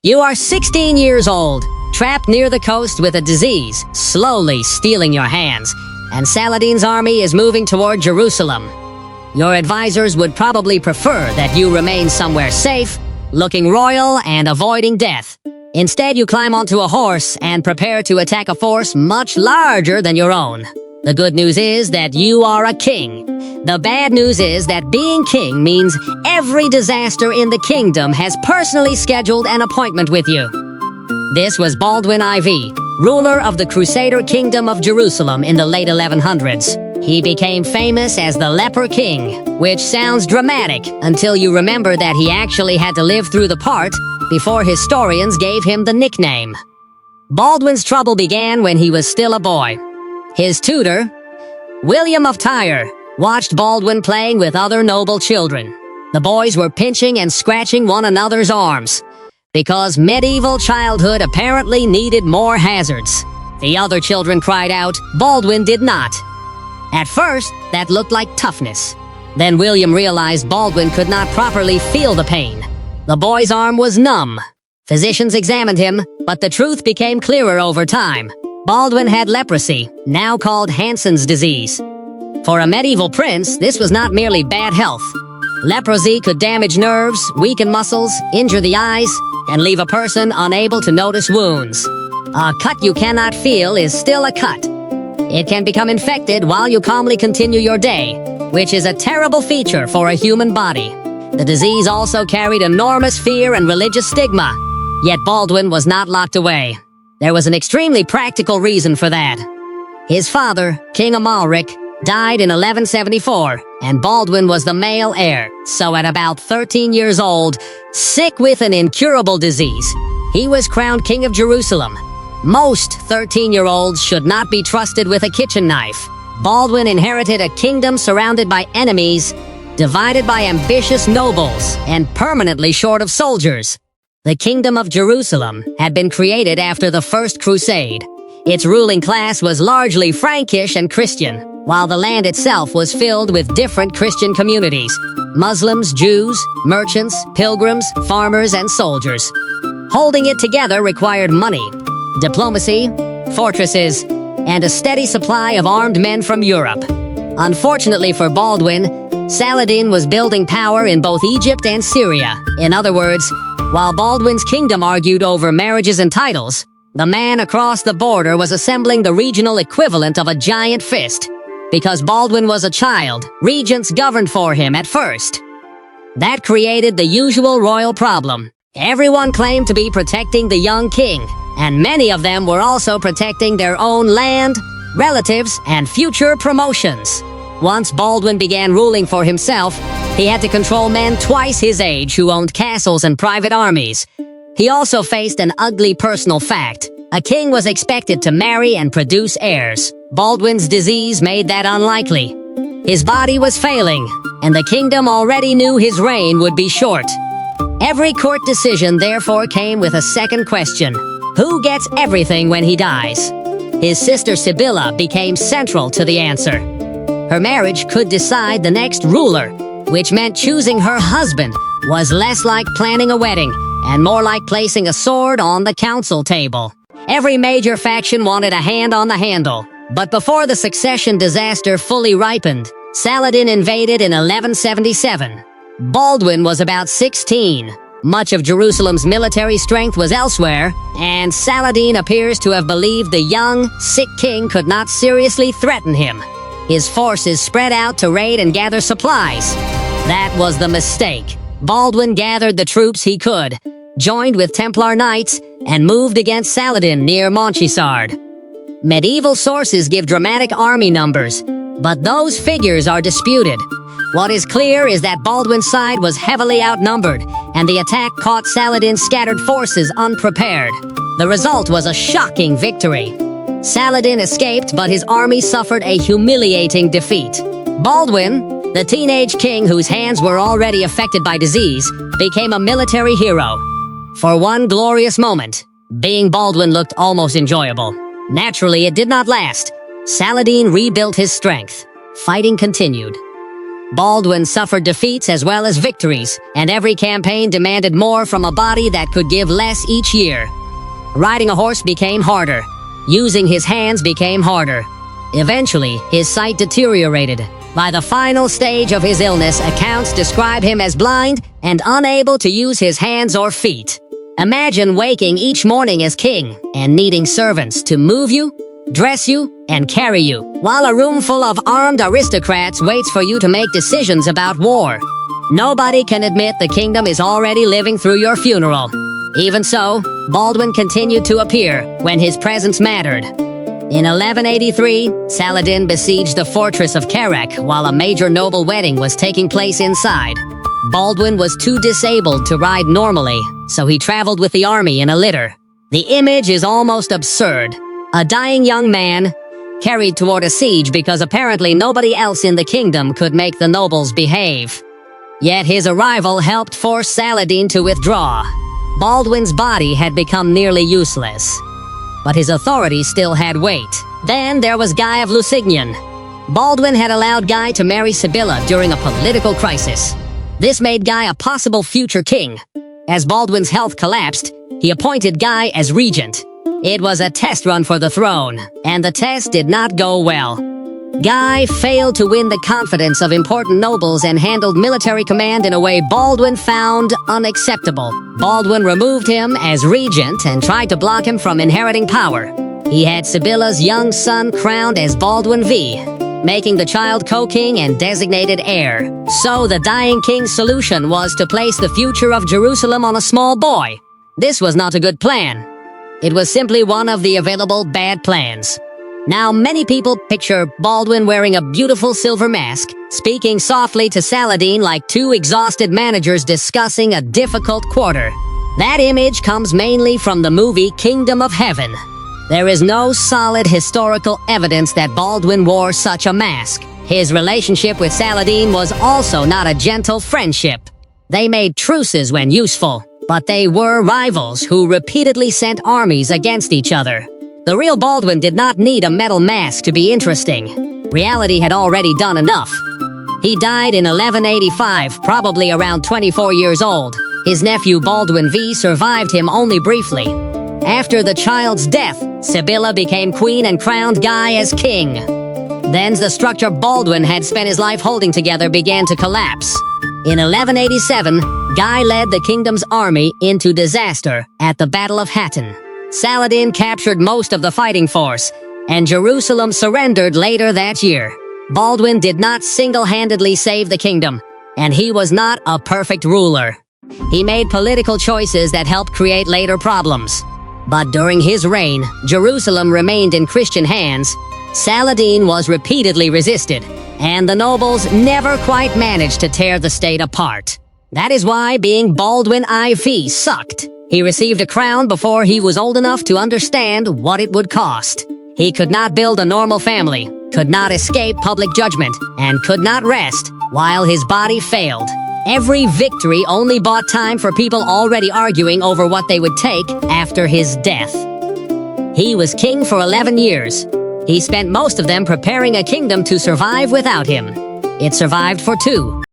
You are 16 years old, trapped near the coast with a disease, slowly stealing your hands, and Saladin's army is moving toward Jerusalem. Your advisors would probably prefer that you remain somewhere safe, looking royal and avoiding death. Instead, you climb onto a horse and prepare to attack a force much larger than your own. The good news is that you are a king. The bad news is that being king means every disaster in the kingdom has personally scheduled an appointment with you. This was Baldwin IV, ruler of the Crusader Kingdom of Jerusalem in the late 1100s. He became famous as the Leper King, which sounds dramatic until you remember that he actually had to live through the part before historians gave him the nickname. Baldwin's trouble began when he was still a boy. His tutor, William of Tyre, watched Baldwin playing with other noble children. The boys were pinching and scratching one another's arms, because medieval childhood apparently needed more hazards. The other children cried out, Baldwin did not. At first, that looked like toughness. Then William realized Baldwin could not properly feel the pain. The boy's arm was numb. Physicians examined him, but the truth became clearer over time. Baldwin had leprosy, now called Hansen's disease. For a medieval prince, this was not merely bad health. Leprosy could damage nerves, weaken muscles, injure the eyes, and leave a person unable to notice wounds. A cut you cannot feel is still a cut. It can become infected while you calmly continue your day, which is a terrible feature for a human body. The disease also carried enormous fear and religious stigma, yet Baldwin was not locked away. There was an extremely practical reason for that. His father, King Amalric, died in 1174, and Baldwin was the male heir, so at about 13 years old, sick with an incurable disease, he was crowned King of Jerusalem. Most 13-year-olds should not be trusted with a kitchen knife. Baldwin inherited a kingdom surrounded by enemies, divided by ambitious nobles, and permanently short of soldiers. The Kingdom of Jerusalem had been created after the First Crusade. Its ruling class was largely Frankish and Christian, while the land itself was filled with different Christian communities: Muslims, Jews, merchants, pilgrims, farmers, and soldiers. Holding it together required money, diplomacy, fortresses, and a steady supply of armed men from Europe. Unfortunately for Baldwin, Saladin was building power in both Egypt and Syria. In other words, while Baldwin's kingdom argued over marriages and titles, the man across the border was assembling the regional equivalent of a giant fist. Because Baldwin was a child, regents governed for him at first. That created the usual royal problem. Everyone claimed to be protecting the young king, and many of them were also protecting their own land, relatives, and future promotions. Once Baldwin began ruling for himself, he had to control men twice his age who owned castles and private armies. He also faced an ugly personal fact. A king was expected to marry and produce heirs. Baldwin's disease made that unlikely. His body was failing, and the kingdom already knew his reign would be short. Every court decision therefore came with a second question: who gets everything when he dies? His sister Sibylla became central to the answer. Her marriage could decide the next ruler, which meant choosing her husband was less like planning a wedding and more like placing a sword on the council table. Every major faction wanted a hand on the handle. But before the succession disaster fully ripened, Saladin invaded in 1177. Baldwin was about 16. Much of Jerusalem's military strength was elsewhere, and Saladin appears to have believed the young, sick king could not seriously threaten him. His forces spread out to raid and gather supplies. That was the mistake. Baldwin gathered the troops he could, joined with Templar knights, and moved against Saladin near Montgisard. Medieval sources give dramatic army numbers, but those figures are disputed. What is clear is that Baldwin's side was heavily outnumbered, and the attack caught Saladin's scattered forces unprepared. The result was a shocking victory. Saladin escaped, but his army suffered a humiliating defeat. Baldwin, the teenage king whose hands were already affected by disease, became a military hero. For one glorious moment, being Baldwin looked almost enjoyable. Naturally, it did not last. Saladin rebuilt his strength. Fighting continued. Baldwin suffered defeats as well as victories, and every campaign demanded more from a body that could give less each year. Riding a horse became harder. Using his hands became harder. Eventually, his sight deteriorated. By the final stage of his illness, accounts describe him as blind and unable to use his hands or feet. Imagine waking each morning as king and needing servants to move you, dress you, and carry you, while a room full of armed aristocrats waits for you to make decisions about war. Nobody can admit the kingdom is already living through your funeral. Even so, Baldwin continued to appear when his presence mattered. In 1183, Saladin besieged the fortress of Kerak while a major noble wedding was taking place inside. Baldwin was too disabled to ride normally, so he traveled with the army in a litter. The image is almost absurd. A dying young man carried toward a siege because apparently nobody else in the kingdom could make the nobles behave. Yet his arrival helped force Saladin to withdraw. Baldwin's body had become nearly useless, but his authority still had weight. Then there was Guy of Lusignan. Baldwin had allowed Guy to marry Sibylla during a political crisis. This made Guy a possible future king. As Baldwin's health collapsed, he appointed Guy as regent. It was a test run for the throne, and the test did not go well. Guy failed to win the confidence of important nobles and handled military command in a way Baldwin found unacceptable. Baldwin removed him as regent and tried to block him from inheriting power. He had Sibylla's young son crowned as Baldwin V, making the child co-king and designated heir. So the dying king's solution was to place the future of Jerusalem on a small boy. This was not a good plan. It was simply one of the available bad plans. Now, many people picture Baldwin wearing a beautiful silver mask, speaking softly to Saladin like two exhausted managers discussing a difficult quarter. That image comes mainly from the movie Kingdom of Heaven. There is no solid historical evidence that Baldwin wore such a mask. His relationship with Saladin was also not a gentle friendship. They made truces when useful, but they were rivals who repeatedly sent armies against each other. The real Baldwin did not need a metal mask to be interesting. Reality had already done enough. He died in 1185, probably around 24 years old. His nephew Baldwin V survived him only briefly. After the child's death, Sibylla became queen and crowned Guy as king. Then the structure Baldwin had spent his life holding together began to collapse. In 1187, Guy led the kingdom's army into disaster at the Battle of Hattin. Saladin captured most of the fighting force, and Jerusalem surrendered later that year. Baldwin did not single-handedly save the kingdom, and he was not a perfect ruler. He made political choices that helped create later problems. But during his reign, Jerusalem remained in Christian hands. Saladin was repeatedly resisted, and the nobles never quite managed to tear the state apart. That is why being Baldwin IV sucked. He received a crown before he was old enough to understand what it would cost. He could not build a normal family, could not escape public judgment, and could not rest while his body failed. Every victory only bought time for people already arguing over what they would take after his death. He was king for 11 years. He spent most of them preparing a kingdom to survive without him. It survived for 2.